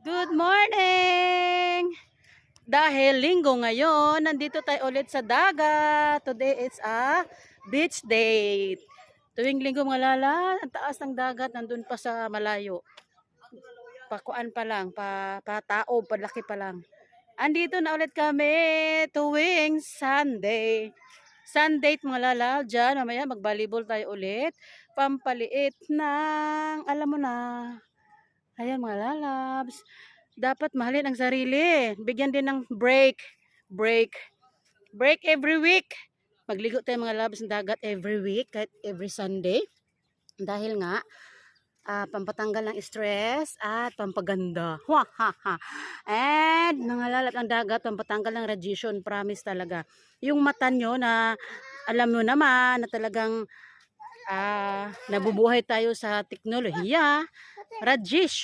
Good morning! Dahil linggo ngayon, nandito tayo ulit sa dagat. Today is a beach day. Tuwing linggo mga lala, ang taas ng dagat, nandun pa sa malayo. Pakuan pa lang, patao, palaki pa lang. Andito na ulit kami tuwing Sunday. Sunday mga lala, dyan, mamaya mag-volleyball tayo ulit. Pampaliit ng, alam mo na. Ayan mga lalabs. Dapat mahalin ang sarili. Bigyan din ng break. Break. Break every week. Magligo tayo mga lalabs ng dagat every week, kahit every Sunday. Dahil nga, pampatanggal ng stress at pampaganda. Ha. And mga lalabs ng dagat, pampatanggal ng radiation. Promise talaga. Yung mata nyo na, alam mo naman, na talagang nabubuhay tayo sa teknolohiya, radiation.